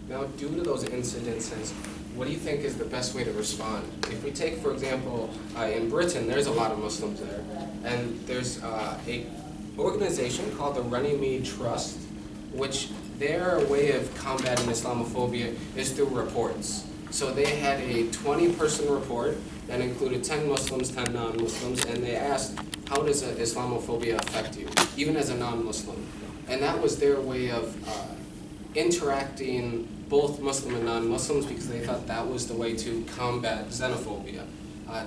Now, due to those incidences, what do you think is the best way to respond? If we take, for example, in Britain, there's a lot of Muslims there, and there's a organization called the Runnymede Trust, which their way of combating Islamophobia is through reports. So they had a 20-person report that included 10 Muslims, 10 non-Muslims, and they asked, how does Islamophobia affect you, even as a non-Muslim? And that was their way of interacting both Muslim and non-Muslims, because they thought that was the way to combat xenophobia,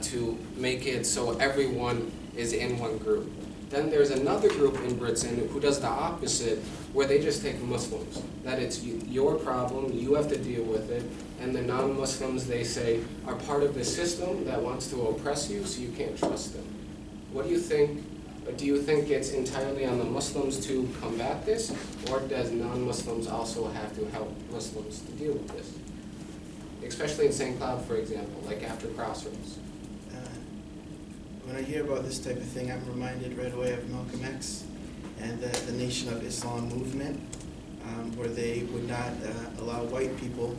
to make it so everyone is in one group. Then there's another group in Britain who does the opposite, where they just take Muslims, that it's your problem, you have to deal with it, and the non-Muslims, they say, are part of the system that wants to oppress you, so you can't trust them. What do you think? Do you think it's entirely on the Muslims to combat this, or does non-Muslims also have to help Muslims to deal with this? Especially in St. Cloud, for example, like after Crossroads. When I hear about this type of thing, I'm reminded right away of Malcolm X and the Nation of Islam movement, where they would not allow white people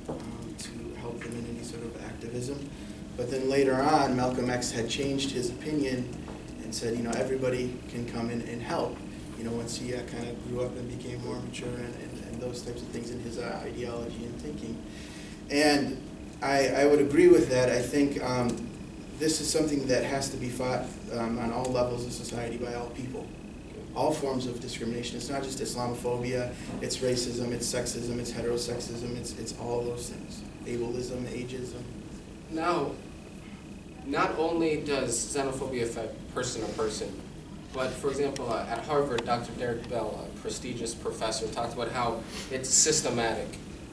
to help them in any sort of activism. But then later on, Malcolm X had changed his opinion and said, everybody can come in and help. Once he kind of grew up and became more mature and those types of things in his ideology and thinking. And I would agree with that. I think this is something that has to be fought on all levels of society by all people. All forms of discrimination. It's not just Islamophobia, it's racism, it's sexism, it's heterosexism, it's all those things. Ableism, ageism. Now, not only does xenophobia affect person to person, but for example, at Harvard, Dr. Derek Bell, a prestigious professor, talked about how it's systematic.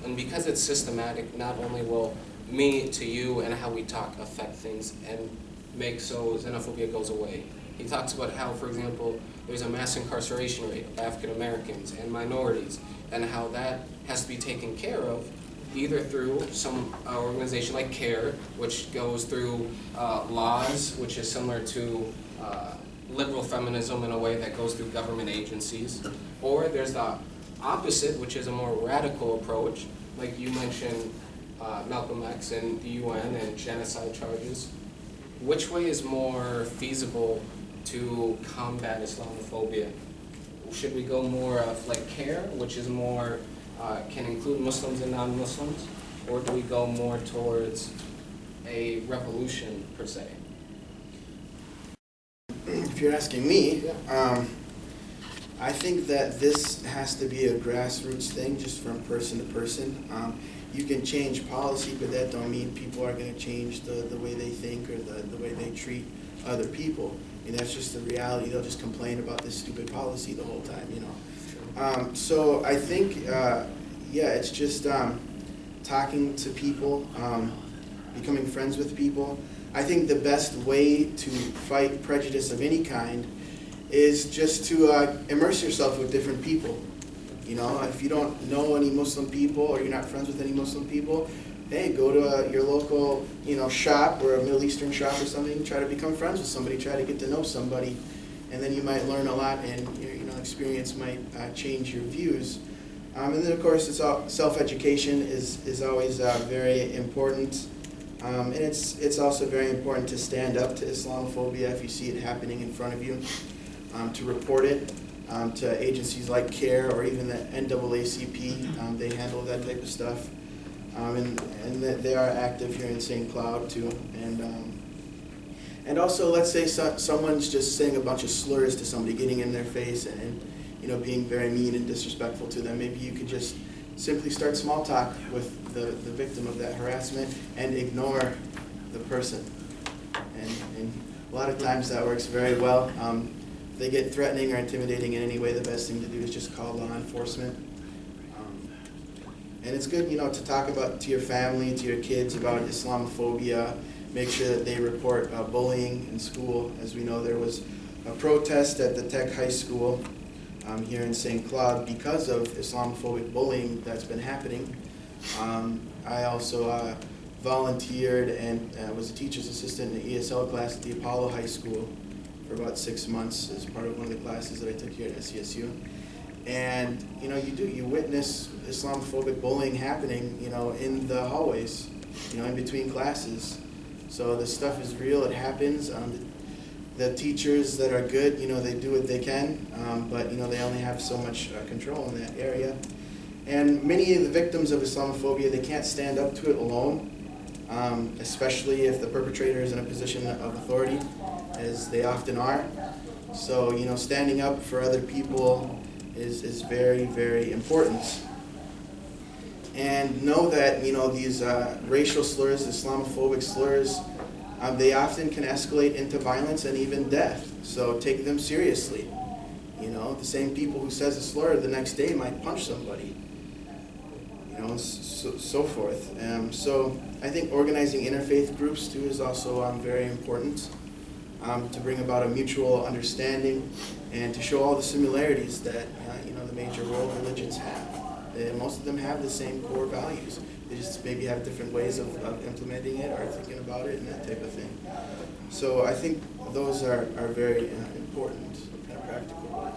And because it's systematic, not only will me to you and how we talk affect things and make so xenophobia goes away. He talks about how, for example, there's a mass incarceration rate of African Americans and minorities, and how that has to be taken care of either through some organization like CARE, which goes through laws, which is similar to liberal feminism in a way that goes through government agencies, or there's the opposite, which is a more radical approach, like you mentioned Malcolm X and the UN and genocide charges. Which way is more feasible to combat Islamophobia? Should we go more of like CARE, which is more, can include Muslims and non-Muslims, or do we go more towards a revolution per se? If you're asking me, I think that this has to be a grassroots thing, just from person to person. You can change policy, but that don't mean people are going to change the way they think or the way they treat other people. And that's just the reality. They'll just complain about this stupid policy the whole time, So I think, it's just talking to people, becoming friends with people. I think the best way to fight prejudice of any kind is just to immerse yourself with different people. If you don't know any Muslim people or you're not friends with any Muslim people, hey, go to your local, shop or a Middle Eastern shop or something. Try to become friends with somebody. Try to get to know somebody, and then you might learn a lot, and your experience might change your views. And then of course, self-education is always very important. And it's also very important to stand up to Islamophobia if you see it happening in front of you, to report it to agencies like CARE or even the NAACP. They handle that type of stuff. And they are active here in St. Cloud too. And also, let's say someone's just saying a bunch of slurs to somebody, getting in their face and being very mean and disrespectful to them. Maybe you could just simply start small talk with the victim of that harassment and ignore the person. And a lot of times that works very well. If they get threatening or intimidating in any way, the best thing to do is just call law enforcement. And it's good, to talk to your family, to your kids about Islamophobia. Make sure that they report bullying in school. As we know, there was a protest at the Tech High School here in St. Cloud because of Islamophobic bullying that's been happening. I also volunteered and was a teacher's assistant in the ESL class at the Apollo High School for about 6 months as part of one of the classes that I took here at SCSU. And you witness Islamophobic bullying happening, in the hallways, in between classes. So this stuff is real, it happens. The teachers that are good, they do what they can, but they only have so much control in that area. And many of the victims of Islamophobia, they can't stand up to it alone, especially if the perpetrator is in a position of authority, as they often are. So, standing up for other people is very, very important. And know that, these racial slurs, Islamophobic slurs, they often can escalate into violence and even death. So take them seriously. The same people who says a slur the next day might punch somebody. So forth. So I think organizing interfaith groups too is also very important, to bring about a mutual understanding and to show all the similarities that the major world religions have. Most of them have the same core values. They just maybe have different ways of implementing it or thinking about it and that type of thing. So I think those are very important, kind of practical.